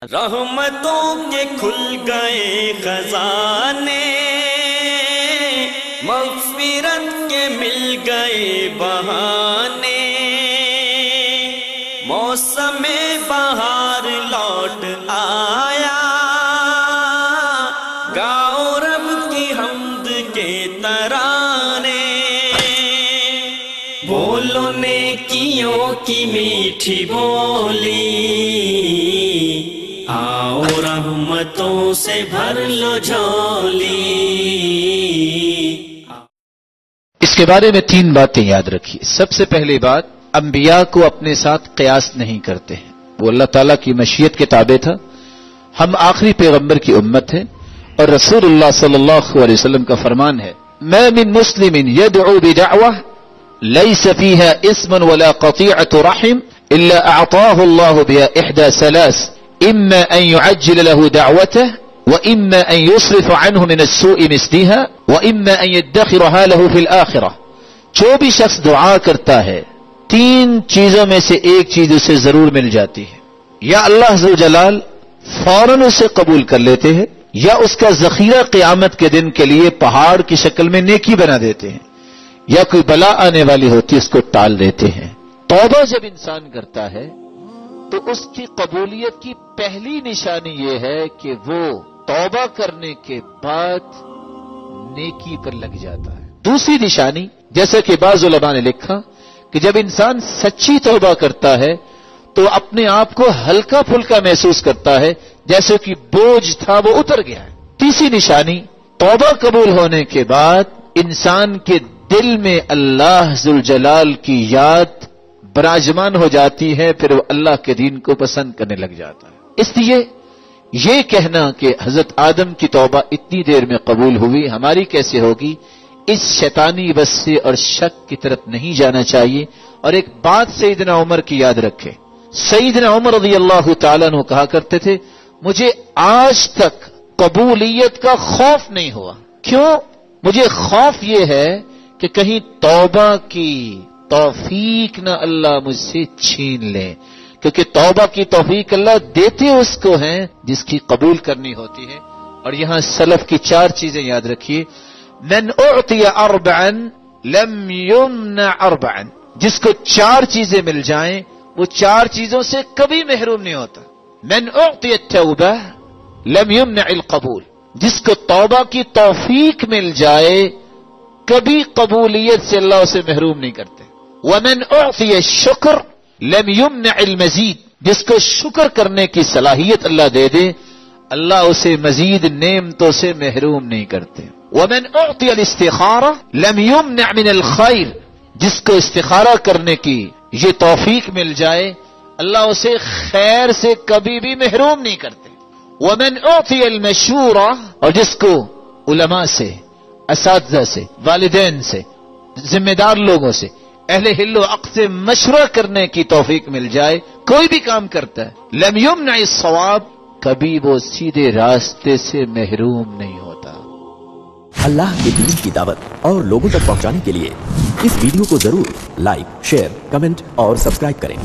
رحمتوں کے کھل گئے خزانے، مغفرت کے مل گئے بہانے، موسم بہار لوٹ آیا، گاؤ رب کی حمد کے ترانے، بولو نیکیوں کی میٹھی بولی، آؤ رحمتوں سے بھر لو جھولی۔ اس کے بارے میں 3 باتیں یاد رکھیے۔ سب سے پہلی بات، انبیاء کو اپنے ساتھ قیاس نہیں کرتے ہیں، وہ اللہ تعالیٰ کی مشیت کے تابع تھا۔ ہم آخری پیغمبر کی امت ہیں، اور رسول اللہ صلی اللہ علیہ وسلم کا فرمان ہے، ما من مسلم يدعو بدعوة ليس فيها اسم ولا قطيعة رحم إلا أعطاه الله بها إحدى 3، إما أن يعجل له دعوته، وإما أن يصرف عنه من السوء مثلها، وإما أن يدخرها له في الآخرة۔ جو بھی شخص دعا کرتا ہے 3 چیزوں میں سے ایک چیز اسے ضرور مل جاتی ہے، یا اللہ ذوالجلال فوراً اسے قبول کر لیتے ہیں، یا اس کا ذخیرہ قیامت کے دن کے لیے پہاڑ کی شکل میں نیکی بنا دیتے ہیں، یا کوئی بلا آنے والی ہوتی اس کو ٹال دیتے ہیں۔ توبہ جب انسان کرتا ہے تو اس کی قبولیت کی پہلی نشانی یہ ہے کہ وہ توبہ کرنے کے بعد نیکی پر لگ جاتا ہے۔ دوسری نشانی، جیسا کہ بعض علماء نے لکھا، کہ جب انسان سچی توبہ کرتا ہے تو اپنے آپ کو ہلکا پھلکا محسوس کرتا ہے، جیسے کہ بوجھ تھا وہ اتر گیا ہے۔ تیسری نشانی، توبہ قبول ہونے کے بعد انسان کے دل میں اللہ ذوالجلال کی یاد براجمان ہو جاتی ہے، پھر وہ اللہ کے دین کو پسند کرنے لگ جاتا ہے۔ اس لیے یہ کہنا کہ حضرت آدم کی توبہ اتنی دیر میں قبول ہوئی، ہماری کیسے ہوگی، اس شیطانی بس سے اور شک کی طرف نہیں جانا چاہیے۔ اور ایک بات سیدنا عمر کی یاد رکھے، سیدنا عمر رضی اللہ تعالیٰ عنہ کہا کرتے تھے، مجھے آج تک قبولیت کا خوف نہیں ہوا۔ کیوں؟ مجھے خوف یہ ہے کہ کہیں توبہ کی توفیق نہ اللہ مجھ سے چھین لے، کیونکہ توبہ کی توفیق اللہ دیتے اس کو ہیں جس کی قبول کرنی ہوتی ہے۔ اور یہاں سلف کی 4 چیزیں یاد رکھیے، من اعطی 4 لم یمنع 4، جس کو 4 چیزیں مل جائیں وہ 4 چیزوں سے کبھی محروم نہیں ہوتا۔ من اعطی التوبہ لم یمنع القبول، جس کو توبہ کی توفیق مل جائے کبھی قبولیت سے اللہ اسے محروم نہیں کرتے۔ ومن اعطی الشکر لم یمنع المزید، جس کو شکر کرنے کی صلاحیت اللہ دے دے اللہ اسے مزید نعمتوں سے محروم نہیں کرتے۔ ومن اعطی الاستخارہ لم یمنع من الخیر، جس کو استخارہ کرنے کی یہ توفیق مل جائے اللہ اسے خیر سے کبھی بھی محروم نہیں کرتے۔ ومن اعطی المشورہ، اور جس کو علماء سے، اساتذہ سے، والدین سے، ذمہ دار لوگوں سے، اہل حل و عقد سے مشورہ کرنے کی توفیق مل جائے، کوئی بھی کام کرتا ہے، لم یمنع الصواب، کبھی وہ سیدھے راستے سے محروم نہیں ہوتا۔ اللہ کے دین کی دعوت اور لوگوں تک پہنچانے کے لیے اس ویڈیو کو ضرور لائک، شیئر، کمنٹ اور سبسکرائب کریں۔